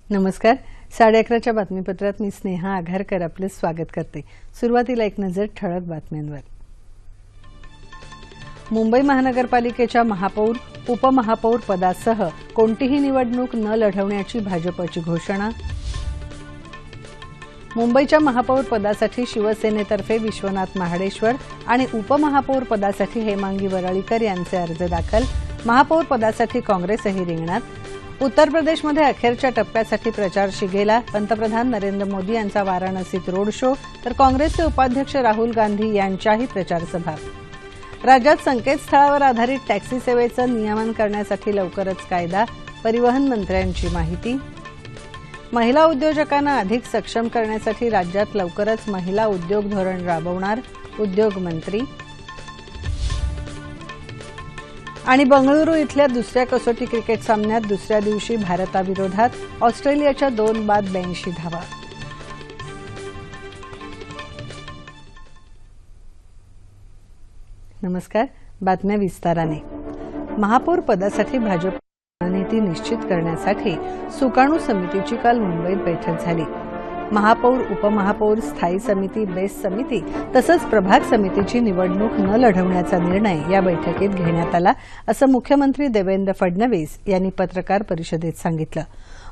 नमस्कार. 11:30च्या बातमीपत्रात मी स्नेहा आघारकर आपले स्वागत करते. सुरुवातीला एक नजर ठळक बातम्यांवर. मुंबई महानगरपालिकेच्या महापौर, उपमहापौर पदासह कोणतीही निवडणूक न लढवण्याची भाजपची घोषणा. मुंबईच्या महापौर पदासाठी शिवसेनेतर्फे विश्वनाथ महाडेश्वर आणि उपमहापौर पदासाठी हेमांगी वरळीकर यांचे अर्ज दाखल. महापौर पदासाठी काँग्रेसही रिंगणात. उत्तर प्रदेशमध्ये अखेरच्या टप्प्यासाठी प्रचार शिगेला. पंतप्रधान नरेंद्र मोदी यांचा वाराणसीत रोड शो, तर काँग्रेसचे उपाध्यक्ष राहुल गांधी यांच्याही प्रचारसभा. राज्यात संकेतस्थळावर आधारित टॅक्सी सेवेचं नियमन करण्यासाठी लवकरच कायदा. परिवहन मंत्र्यांची माहिती. महिला उद्योजकांना अधिक सक्षम करण्यासाठी राज्यात लवकरच महिला उद्योग धोरण राबवणार. उद्योग मंत्री. आणि बंगळुरू इथल्या दुसऱ्या कसोटी क्रिकेट सामन्यात दुसऱ्या दिवशी भारताविरोधात ऑस्ट्रेलियाच्या 2 बाद 82 धावा. नमस्कार. बातम्या विस्ताराने. महापौर पदासाठी भाजप रणनीती निश्चित करण्यासाठी सुकाणू समितीची काल मुंबईत बैठक झाली. महापौर, उपमहापौर, स्थायी समिती, बेस समिती तसंच प्रभाग समितीची निवडणूक न लढवण्याचा निर्णय या बैठकीत घेण्यात आला, असं मुख्यमंत्री देवेंद्र फडणवीस यांनी पत्रकार परिषदेत सांगितलं.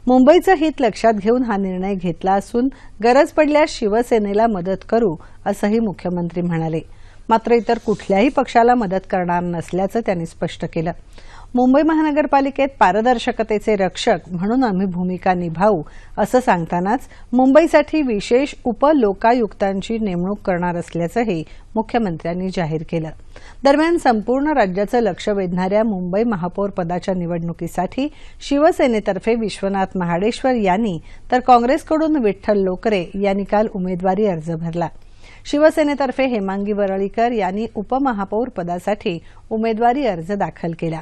मुंबईचं हित लक्षात घेऊन हा निर्णय घेतला असून गरज पडल्यास शिवसेनेला मदत करू, असंही मुख्यमंत्री म्हणाले. मात्र इतर कुठल्याही पक्षाला मदत करणार नसल्याचं त्यांनी स्पष्ट केलं. मुंबई महानगरपालिकेत पारदर्शकतेचे रक्षक म्हणून आम्ही भूमिका निभावू, असं सांगतानाच मुंबईसाठी विशेष उपलोकायुक्तांची नेमणूक करणार असल्याचंही मुख्यमंत्र्यांनी जाहीर केलं. दरम्यान संपूर्ण राज्याचं लक्ष वेधणाऱ्या मुंबई महापौर पदाच्या निवडणुकीसाठी शिवसेनेतर्फे विश्वनाथ महाडेश्वर यांनी तर काँग्रेसकडून विठ्ठल लोकरे यांनी काल उमेदवारी अर्ज भरला. शिवसेनेतर्फे हेमांगी वरळीकर यांनी उपमहापौर पदासाठी उमेदवारी अर्ज दाखल केला.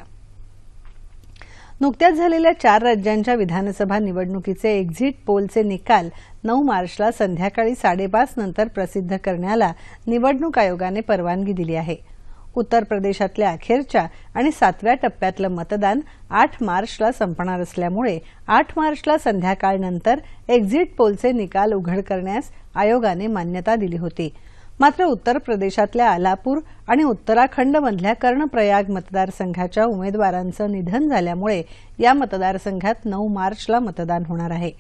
नुकत्याच झालेल्या 4 राज्यांच्या विधानसभा निवडणुकीचे एक्झिट पोलचे निकाल 9 मार्चला संध्याकाळी 5:30 नंतर प्रसिद्ध करण्याला निवडणूक आयोगाने परवानगी दिली आहे. उत्तर प्रदेशातल्या अखेरच्या आणि 7व्या टप्प्यातलं मतदान 8 मार्चला संपणार असल्यामुळे 8 मार्चला संध्याकाळनंतर एक्झिट पोलचे निकाल उघड करण्यास आयोगाने मान्यता दिली होती. मात्र उत्तर प्रदेशातल्या आलापूर आणि उत्तराखंडमधल्या कर्णप्रयाग मतदारसंघाच्या उमेदवारांचं निधन झाल्यामुळे या मतदारसंघात 9 मार्चला मतदान होणार आहे.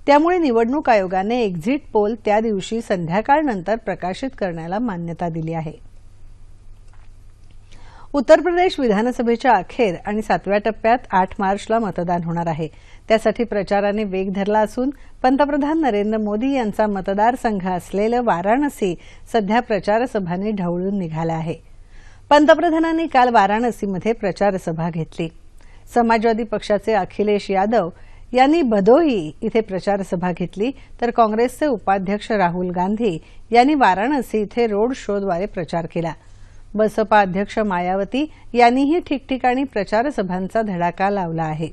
त्यामुळे निवडणूक आयोगाने एक्झिट पोल त्या दिवशी संध्याकाळनंतर प्रकाशित करण्याला मान्यता दिली आहे. उत्तर प्रदेश विधानसभेच्या अखेर आणि 7व्या टप्प्यात 8 मार्चला मतदान होणार आहे. त्यासाठी प्रचाराने वेग धरला असून पंतप्रधान नरेंद्र मोदी यांचा मतदारसंघ असलेलं वाराणसी सध्या प्रचारसभांनी ढवळून निघालं आहे. पंतप्रधानांनी काल वाराणसीमध्ये प्रचारसभा घेतली. समाजवादी पक्षाचे अखिलेश यादव यांनी भदोही इथे प्रचारसभा घेतली, तर काँग्रेसचे उपाध्यक्ष राहुल गांधी यांनी वाराणसी इथे रोड शोद्वारे प्रचार केला. बसपा अध्यक्ष मायावती यांनीही ठिकठिकाणी प्रचारसभांचा धडाका लावला आहे.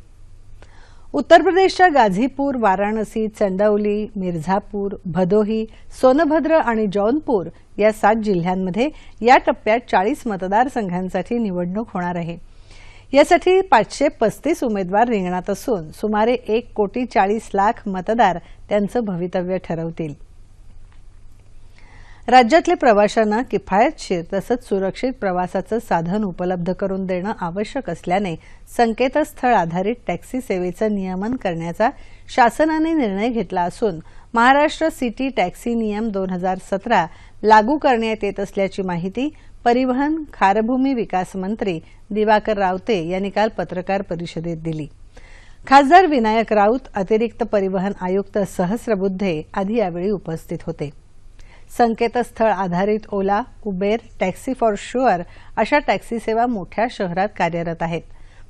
उत्तर प्रदेशच्या गाझीपूर, वाराणसी, चंदौली, मिर्झापूर, भदोही, सोनभद्र आणि जौनपूर या 7 जिल्ह्यांमध्ये या टप्प्यात 40 मतदारसंघांसाठी निवडणूक होणार आहे. यासाठी 535 उमेदवार रिंगणात असून सुमारे 1,40,00,000 मतदार त्यांचं भवितव्य ठरवतील. राज्यातल्या प्रवाशांना किफायतशीर तसंच सुरक्षित प्रवासाचं साधन उपलब्ध करून देणं आवश्यक असल्याने संकेतस्थळ आधारित टॅक्सी सेवेचं नियमन करण्याचा शासनाने निर्णय घेतला असून महाराष्ट्र सिटी टॅक्सी नियम 2017 लागू करण्यात येत असल्याची माहिती परिवहन, खारभूमी विकास मंत्री दिवाकर रावते यांनी काल पत्रकार परिषदेत दिली. खासदार विनायक राऊत, अतिरिक्त परिवहन आयुक्त सहस्रबुद्धे आदी यावेळी उपस्थित होते. संकेतस्थळ आधारित ओला, उबेर, टॅक्सी फॉर शुअर अशा टॅक्सी सेवा मोठ्या शहरात कार्यरत आहेत.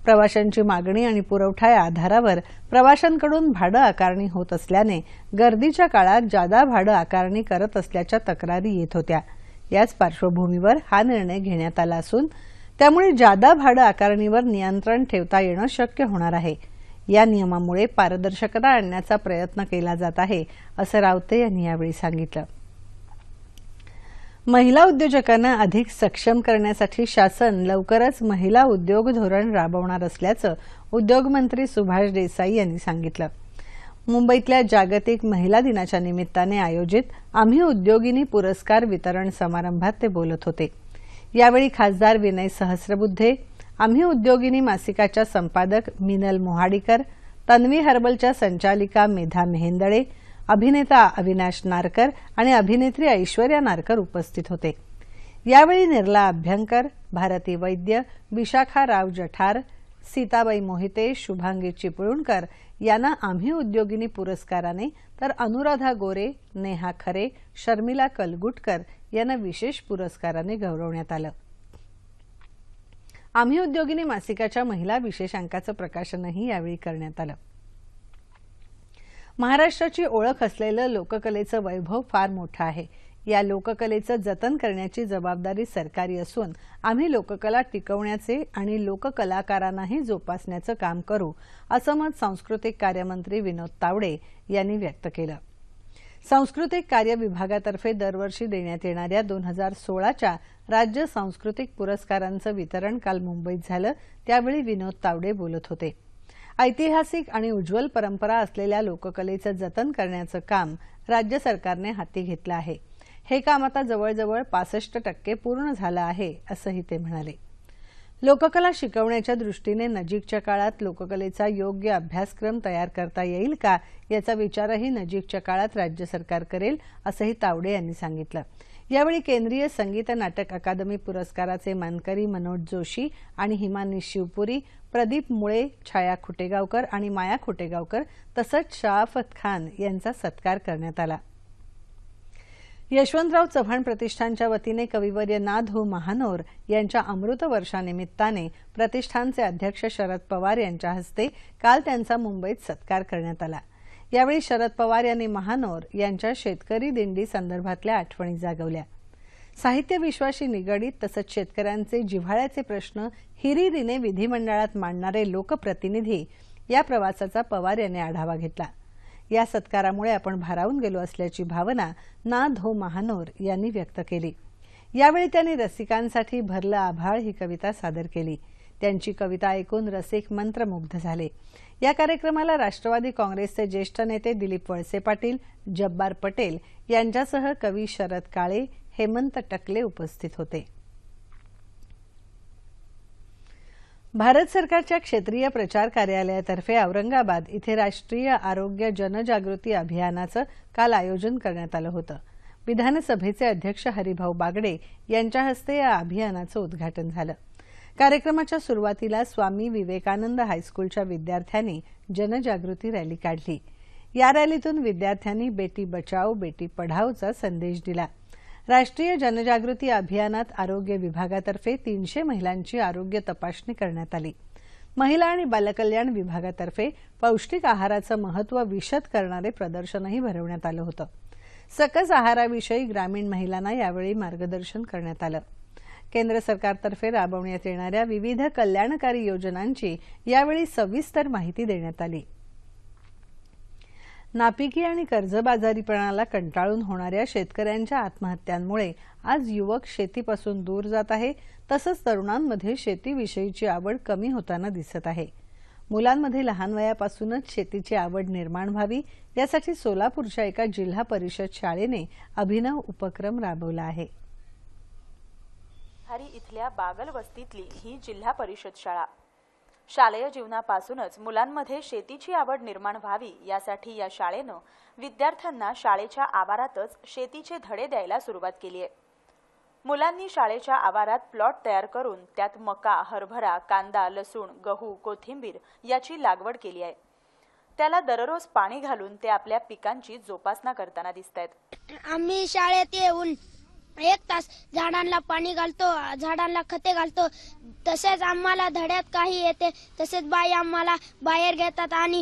प्रवाशांची मागणी आणि पुरवठा या आधारावर प्रवाशांकडून भाडं आकारणी होत असल्याने गर्दीच्या काळात जादा भाडं आकारणी करत असल्याच्या तक्रारी येत होत्या. याच पार्श्वभूमीवर हा निर्णय घेण्यात आला असून त्यामुळे जादा भाडं आकारणीवर नियंत्रण ठेवता येणं शक्य होणार आहे. या नियमामुळे पारदर्शकता आणण्याचा प्रयत्न केला जात आहे, असं रावते यांनी यावेळी सांगितलं. महिला उद्योजकांना अधिक सक्षम करण्यासाठी शासन लवकरच महिला उद्योग धोरण राबवणार असल्याचं उद्योगमंत्री सुभाष देसाई यांनी सांगितलं. मुंबईतल्या जागतिक महिला दिनाच्या निमित्ताने आयोजित आम्ही उद्योगिनी पुरस्कार वितरण समारंभात ते बोलत होते। यावेळी खासदार विनय सहस्रबुद्धे, आम्ही उद्योगिनी मासिकाच्या संपादक मिनल मोहाडीकर, तन्वी हर्बलच्या संचालिका मेधा मेहेंदळे, अभिनेता अविनाश नारकर आणि अभिनेत्री ऐश्वर्या नारकर उपस्थित होते। यावेळी निर्ला अभ्यंकर, भारती वैद्य, विशाखा राव जठार, सीताबाई मोहिते, शुभांगी चिपळूणकर यांना आम्ही उद्योगिनी पुरस्काराने तर अनुराधा गोरे, नेहा खरे, शर्मिला कलगुटकर यांना विशेष पुरस्काराने गौरवण्यात आलं। आम्ही उद्योगिनी मासिकाच्या महिला विशेषांकाचं प्रकाशनही यावेळी करण्यात आलं। महाराष्ट्राची ओळख असलेलं लोककलेचं वैभव फार मोठं आहे। या लोककलेचं जतन करण्याची जबाबदारी सरकारी असून आम्ही लोककला टिकवण्याचे आणि लोककलाकारांनाही जोपासण्याचं काम करू, असं मत सांस्कृतिक कार्यमंत्री विनोद तावडे यांनी व्यक्त केलं। सांस्कृतिक कार्य विभागातर्फे दरवर्षी देण्यात येणाऱ्या 2016च्या राज्य सांस्कृतिक पुरस्कारांचं वितरण काल मुंबईत झालं। त्यावेळी विनोद तावडे बोलत होते। ऐतिहासिक आणि उज्ज्वल परंपरा असलेल्या लोककलेचं जतन करण्याचं काम राज्य सरकारने हाती घेतलं आहे। हे काम आता जवळजवळ 65% पूर्ण झालं आहे, असंही ते म्हणाले। लोककला शिकवण्याच्या दृष्टीने नजीकच्या काळात लोककलेचा योग्य अभ्यासक्रम तयार करता येईल का, याचा विचारही नजीकच्या काळात राज्य सरकार करेल, असंही तावडे यांनी सांगितलं। यावेळी केंद्रीय संगीत नाटक अकादमी पुरस्काराचे मानकरी मनोज जोशी आणि हिमानी शिवपुरी, प्रदीप मुळे, छाया खुटेगावकर आणि माया खुटेगावकर तसंच शराफत खान यांचा सत्कार करण्यात आला। यशवंतराव चव्हाण प्रतिष्ठानच्या वतीने कविवर्य ना. धो. महानोर यांच्या अमृत वर्षानिमित्ताने प्रतिष्ठानचे अध्यक्ष शरद पवार यांच्या हस्ते काल त्यांचा मुंबईत सत्कार करण्यात आला। यावेळी शरद पवार यांनी महानोर यांच्या शेतकरी दिंडी संदर्भातल्या आठवणी जागवल्या। साहित्य विश्वाशी निगडीत तसंच शेतकऱ्यांचे जिव्हाळ्याचे प्रश्न हिरिरीने विधिमंडळात मांडणारे लोकप्रतिनिधी या प्रवासाचा पवार यांनी आढावा घेतला। या सत्कारामुळे आपण भारावून गेलो असल्याची भावना ना. धो. महानोर यांनी व्यक्त केली। यावेळी त्यांनी रसिकांसाठी भरलं आभाळ ही कविता सादर केली। त्यांची कविता ऐकून रसिक मंत्रमुग्ध झाले। या कार्यक्रमाला राष्ट्रवादी काँग्रेसचे ज्येष्ठ नेते दिलीप वळसे पाटील, जब्बार पटेल यांच्यासह कवी शरद काळे, हेमंत टकले उपस्थित होते। भारत सरकारच्या क्षेत्रीय प्रचार कार्यालयातर्फे औरंगाबाद इथे राष्ट्रीय आरोग्य जनजागृती अभियानाचं काल आयोजन करण्यात आलं होतं। विधानसभेचे अध्यक्ष हरिभाऊ बागडे यांच्या हस्ते या अभियानाचं उद्घाटन झालं। कार्यक्रमाच्या सुरुवातीला स्वामी विवेकानंद हायस्कूलच्या विद्यार्थ्यांनी जनजागृती रॅली काढली। या रॅलीतून विद्यार्थ्यांनी बेटी बचाओ बेटी पढाओचा संदेश दिला। राष्ट्रीय जनजागृती अभियानात आरोग्य विभागातर्फे 300 महिलांची आरोग्य तपासणी करण्यात आली। महिला आणि बालकल्याण विभागातर्फे पौष्टिक आहाराचं महत्त्व विशद करणारे प्रदर्शनही भरवण्यात आलं होतं। सकस आहाराविषयी ग्रामीण महिलांना यावेळी मार्गदर्शन करण्यात आलं। केंद्र सरकारतर्फे राबवण्यात येणाऱ्या विविध कल्याणकारी योजनांची यावेळी सविस्तर माहिती देण्यात आली। नापिकी आणि कर्जबाजारीपणाला कंटाळून होणाऱ्या शेतकऱ्यांच्या आत्महत्यांमुळे आज युवक शेतीपासून दूर जात आहे, तसंच तरुणांमध्ये शेतीविषयीची आवड कमी होताना दिसत आहे। मुलांमध्ये लहान वयापासूनच शेतीची आवड निर्माण व्हावी यासाठी सोलापूरच्या एका जिल्हा परिषद शाळेने अभिनव उपक्रम राबवला आहे। हरी इथल्या बागल वस्तीतली ही जिल्हा परिषद शाळा शालेय जीवनापासूनच मुलांमध्ये शेतीची आवड निर्माण व्हावी यासाठी या शाळेनं विद्यार्थ्यांना शाळेच्या आवारातच शेतीचे धडे द्यायला सुरुवात केली आहे। मुलांनी शाळेच्या आवारात प्लॉट तयार करून त्यात मका, हरभरा, कांदा, लसूण, गहू, कोथिंबीर याची लागवड केली आहे। त्याला दररोज पाणी घालून ते आपल्या पिकांची जोपासना करताना दिसतायत। आम्ही शाळेत येऊन 1 तास झाडांना पाणी घालतो, झाडांना खते घालतो। तसेच आम्हाला धड्यात काही येते, तसेच बाई आम्हाला बाहेर घेतात आणि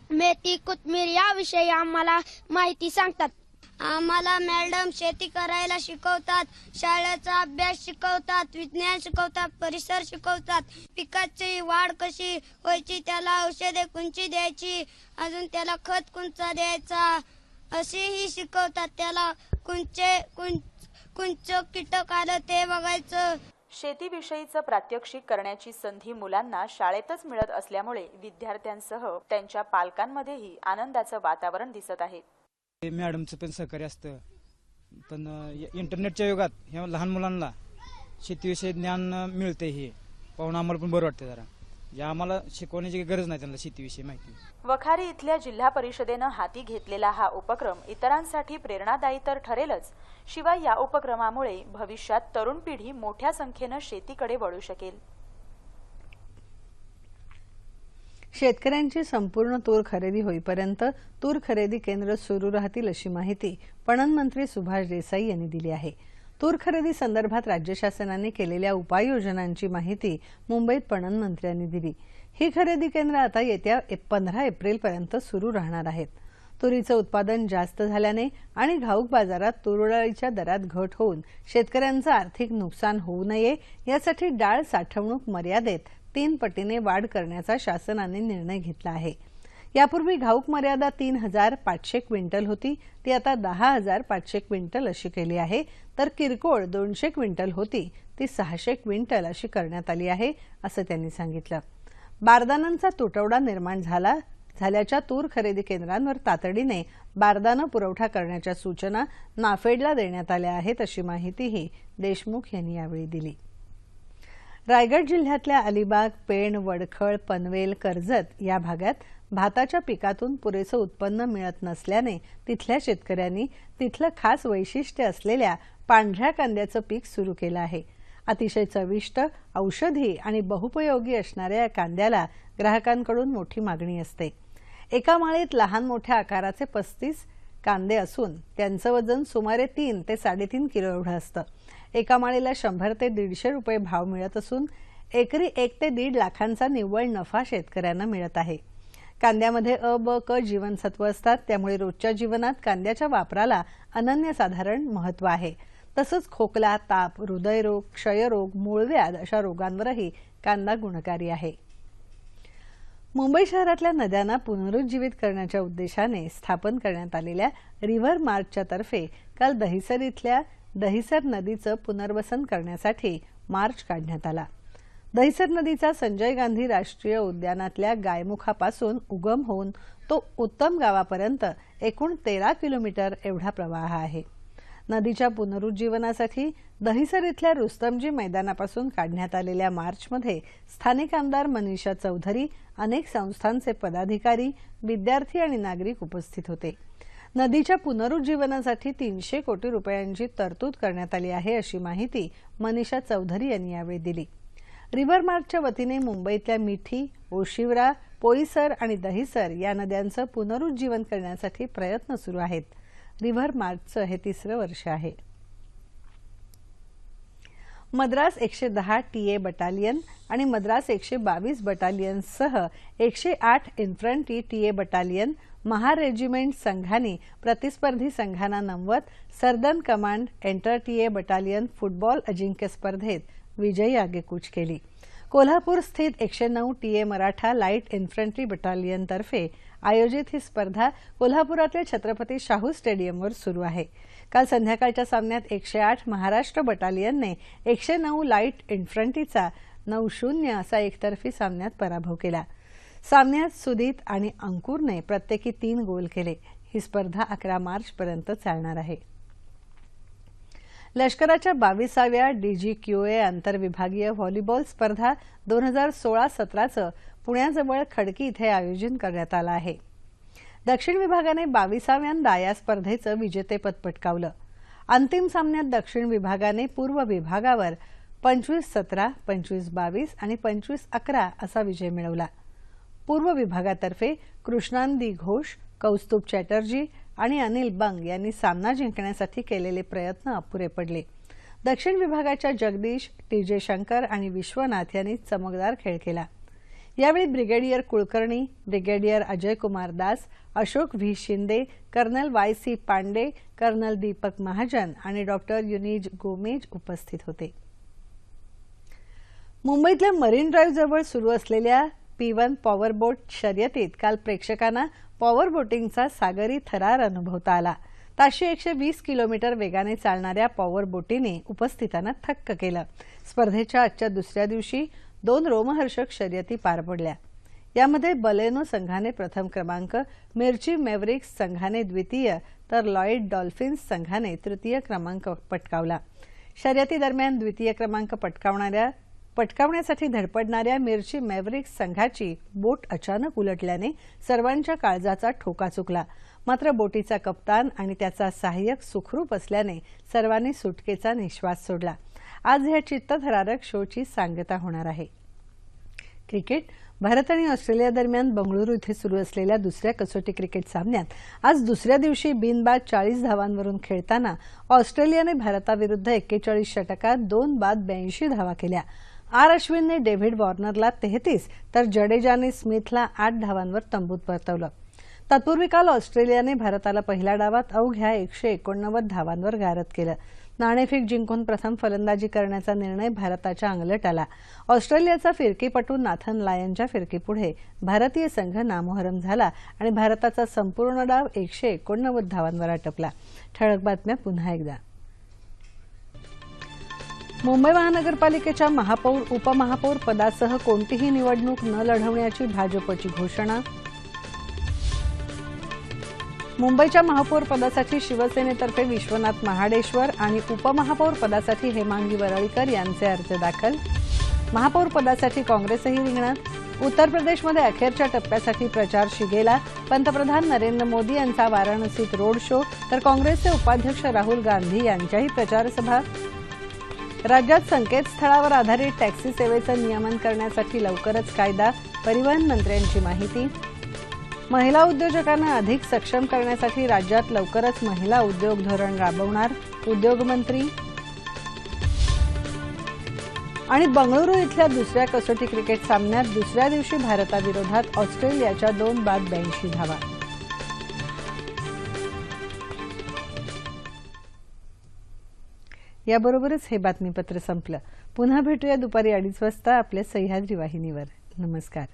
मेथी, कोथिंबीर याविषयी आम्हाला माहिती सांगतात। आम्हाला मॅडम शेती करायला शिकवतात, शाळेचा अभ्यास शिकवतात, विज्ञान शिकवतात, परिसर शिकवतात, पिकाची वाढ कशी व्हायची, त्याला औषधे कोणची द्यायची, अजून त्याला खत कोणचा द्यायचा असेही शिकवतात। त्याला कोणचे कीटक आलं ते बघायचं। शेतीविषयीचं प्रात्यक्षिक करण्याची संधी मुलांना शाळेतच मिळत असल्यामुळे विद्यार्थ्यांसह त्यांच्या पालकांमध्येही आनंदाचं वातावरण दिसत आहे। मॅडमचं पण सहकार्य असतं, पण इंटरनेटच्या युगात ह्या लहान मुलांना शेतीविषयी ज्ञान मिळते हे पाहून आम्हाला पण बरं वाटतं। जरा या आम्हाला शिकवण्याची गरज नाही त्यांना शेतीविषयी माहिती। वखारी इथल्या जिल्हा परिषदेनं हाती घेतलेला हा उपक्रम इतरांसाठी प्रेरणादायी तर ठरेलच, शिवाय या उपक्रमामुळे भविष्यात तरुण पिढी मोठ्या संख्येनं शेतीकडे वळू शकेल। शेतकऱ्यांची संपूर्ण तूर खरेदी होईपर्यंत तूर खरेदी केंद्र सुरू राहतील अशी माहिती पणन मंत्री सुभाष देसाई यांनी दिली आहे। तूर खरेदी संदर्भात राज्य शासनाने केलेल्या उपाययोजनांची माहिती मुंबईत पणन मंत्र्यांनी दिली। ही खरेदी केंद्र आता येत्या 15 एप्रिलपर्यंत सुरू राहणार आहेत। तुरीचं उत्पादन जास्त झाल्याने आणि घाऊक बाजारात तूरडाळीच्या दरात घट होऊन शेतकऱ्यांचं आर्थिक नुकसान होऊ नये यासाठी डाळ साठवणूक मर्यादेत 3 पटीने वाढ करण्याचा शासनाने निर्णय घेतला आहे। यापूर्वी घाऊक मर्यादा 3,500 क्विंटल होती, ती आता 10,500 क्विंटल अशी केली आहे, तर किरकोळ 200 क्विंटल होती, ती 600 क्विंटल अशी करण्यात आली आहे असं त्यांनी सांगितलं। बारदानांचा तुटवडा निर्माण झाल्याच्या तूर खरेदी केंद्रांवर तातडीने बारदाना पुरवठा करण्याच्या सूचना नाफेडला देण्यात आल्या आहेत अशी माहितीही देशमुख यांनी यावेळी दिली। रायगड जिल्ह्यातल्या अलिबाग, पेण, वडखळ, पनवेल, कर्जत या भागात भाताच्या पिकातून पुरेसं उत्पन्न मिळत नसल्याने तिथल्या शेतकऱ्यांनी तिथलं खास वैशिष्ट्य असलेल्या पांढऱ्या कांद्याचं पीक सुरू केलं आहे। अतिशय चविष्ट, औषधी आणि बहुपयोगी असणाऱ्या या कांद्याला ग्राहकांकडून मोठी मागणी असते। एका माळीत लहान मोठ्या आकाराचे 35 कांदे असून त्यांचं वजन सुमारे 3 ते 3.5 किलो एवढं असतं। एका माळीला 100 ते 150 रुपये भाव मिळत असून एकरी 1 ते 1.5 लाखांचा निव्वळ नफा शेतकऱ्यांना मिळत आहे। कांद्यामध्ये अ, ब, क जीवनसत्व असतात, त्यामुळे रोजच्या जीवनात कांद्याच्या वापराला अनन्यसाधारण महत्त्व आहे। तसंच खोकला, ताप, हृदयरोग, क्षयरोग, मूळव्याध अशा रोगांवरही कांदा गुणकारी आहे। मुंबई शहरातल्या नद्यांना पुनरुज्जीवित करण्याच्या उद्देशाने स्थापन करण्यात आलेल्या रिव्हर मार्चच्या तर्फे काल दहिसर इथल्या दहिसर नदीचं पुनर्वसन करण्यासाठी मार्च काढण्यात आला। दहिसर नदीचा संजय गांधी राष्ट्रीय उद्यानातल्या गायमुखापासून उगम होऊन तो उत्तम गावापर्यंत एकूण 13 किलोमीटर एवढा प्रवाह आहे। नदीच्या पुनरुज्जीवनासाठी दहिसर इथल्या रुस्तमजी मैदानापासून काढण्यात आलेल्या मार्चमध्ये स्थानिक आमदार मनीषा चौधरी, अनेक संस्थांचे पदाधिकारी, विद्यार्थी आणि नागरिक उपस्थित होते। नदीच्या पुनरुज्जीवनासाठी 300 कोटी रुपयांची तरतूद करण्यात आली आहे अशी माहिती मनीषा चौधरी यांनी यावेळी दिली। रिव्हर मार्चच्या वतीने मुंबईतल्या मिठी, ओशिवरा, पोईसर आणि दहिसर या नद्यांचं पुनरुज्जीवन करण्यासाठी प्रयत्न सुरू आहेत। रिव्हर मार्चचं हे 3रं वर्ष आहे। मद्रास 110 टीए बटालियन आणि मद्रास 122 बटालियनसह 108 infantry TA battalion, Mahar regiment संघांनी प्रतिस्पर्धी संघांना नमवत southern command inter TA battalion football अजिंक्य स्पर्धेत विजयी आगेकूच केली। कोल्हापूर स्थित 109 टीए मराठा लाईट इन्फंट्री बटालियनतर्फे आयोजित ही स्पर्धा कोल्हापुरातल्या छत्रपती शाहू स्टेडियमवर सुरू आहे। काल संध्याकाळच्या सामन्यात 108 महाराष्ट्र बटालियनने 109 लाईट इन्फंट्रीचा 9-0 असा एकतर्फी सामन्यात पराभव केला। सामन्यात सुदीत आणि अंकुरने प्रत्येकी 3 गोल केले। ही स्पर्धा 11 मार्चपर्यंत चालणार आहे। लष्कराच्या 22व्या DGQA आंतरविभागीय व्हॉलीबॉल स्पर्धा 2016-17चं पुण्याजवळ खडकी इथे आयोजन करण्यात आलं आहे। दक्षिण विभागाने 22व्यांदा या स्पर्धेचं विजेतेपद पटकावलं। अंतिम सामन्यात दक्षिण विभागाने पूर्व विभागावर 25-17, 25-22 आणि 25-11 असा विजय मिळवला। पूर्व विभागातर्फे कृष्णांदी घोष, कौस्तुभ चॅटर्जी आणि अनिल बंग यांनी सामना जिंकण्यासाठी केलेले प्रयत्न अपुरे पडले। दक्षिण विभागाच्या जगदीश, TJ शंकर आणि विश्वनाथ यांनी चमकदार खेळ केला। यावेळी brigadier Kulkarni, brigadier Ajay Kumar Das, Ashok V Shinde, colonel YC Pande, colonel Deepak Mahajan आणि डॉक्टर युनिज गोमेज उपस्थित होते। मुंबईतल्या मरीन ड्राईव्ह जवळ सुरू असलेल्या P1 पॉवर बोट शर्यतीत काल प्रेक्षकांना पॉवर बोटिंगचा सागरी थरार अनुभवता आला। ताशी 120 किलोमीटर वेगाने चालणाऱ्या पॉवर बोटीने उपस्थितांना थक्क केलं. स्पर्धेच्या आजच्या दुसऱ्या दिवशी 2 रोमहर्षक शर्यती पार पडल्या. यामध्ये बलेनो संघाने प्रथम क्रमांक, मिर्ची मेव्हरिक्स संघाने द्वितीय तर लॉयड डॉल्फिन्स संघाने तृतीय क्रमांक पटकावला. शर्यती दरम्यान द्वितीय क्रमांक पटकावण्यासाठी धडपडणाऱ्या मिर्ची मेव्हरिक्स संघाची बोट अचानक उलटल्याने सर्वांच्या काळजाचा ठोका चुकला. मात्र बोटीचा कप्तान आणि त्याचा सहाय्यक सुखरूप असल्याने सर्वांनी सुटकेचा निश्वास सोडला. आज या चित्तथरारक शोची सांगता होणार आहे. क्रिकेट. भारत आणि ऑस्ट्रेलिया दरम्यान बंगळुरू इथे सुरू असलेल्या दुसऱ्या कसोटी क्रिकेट सामन्यात आज दुसऱ्या दिवशी बिनबाद 40 धावांवरून खेळताना ऑस्ट्रेलियाने भारताविरुद्ध 41 षटकात 2 बाद 82 धावा केल्या. आर अश्विनने डेव्हिड वॉर्नरला 33 तर जडेजाने स्मिथला 8 धावांवर तंबूत परतवलं. तत्पूर्वी काल ऑस्ट्रेलियाने भारताला पहिल्या डावात अवघ्या 189 धावांवर गारद केलं. नाणेफेक जिंकून प्रथम फलंदाजी करण्याचा निर्णय भारताच्या अंगलट आला. ऑस्ट्रेलियाचा फिरकीपटू नाथन लायनच्या फिरकीपुढे भारतीय संघ नामोहरम झाला आणि भारताचा संपूर्ण डाव 189 धावांवर आटपला. ठळक बातम्या पुन्हा एकदा. मुंबई महानगरपालिकेच्या महापौर उपमहापौर पदासह कोणतीही निवडणूक न लढवण्याची भाजपची घोषणा. मुंबईच्या महापौर पदासाठी शिवसेनेतर्फे विश्वनाथ महाडेश्वर आणि उपमहापौर पदासाठी हेमांगी वरळीकर यांचे अर्ज दाखल. महापौर पदासाठी काँग्रेसही रिंगणात. उत्तर प्रदेशमध्ये अखेरच्या टप्प्यासाठी प्रचार शिगेला. पंतप्रधान नरेंद्र मोदी यांचा वाराणसीत रोड शो तर काँग्रेसचे उपाध्यक्ष राहुल गांधी यांच्याही प्रचारसभा. राज्यात संकेतस्थळावर आधारित टॅक्सी सेवेचं नियमन करण्यासाठी लवकरच कायदा. परिवहन मंत्र्यांची माहिती. महिला उद्योजकांना अधिक सक्षम करण्यासाठी राज्यात लवकरच महिला उद्योग धोरण राबवणार. उद्योगमंत्री. आणि बंगळुरू इथल्या दुसऱ्या कसोटी क्रिकेट सामन्यात दुसऱ्या दिवशी भारताविरोधात ऑस्ट्रेलियाच्या 2 बाद 82 धावा. याबरोबरच हे बातमीपत्र संपलं. पुन्हा भेटूया दुपारी 2:30 वाजता आपल्या सह्याद्री वाहिनीवर. नमस्कार.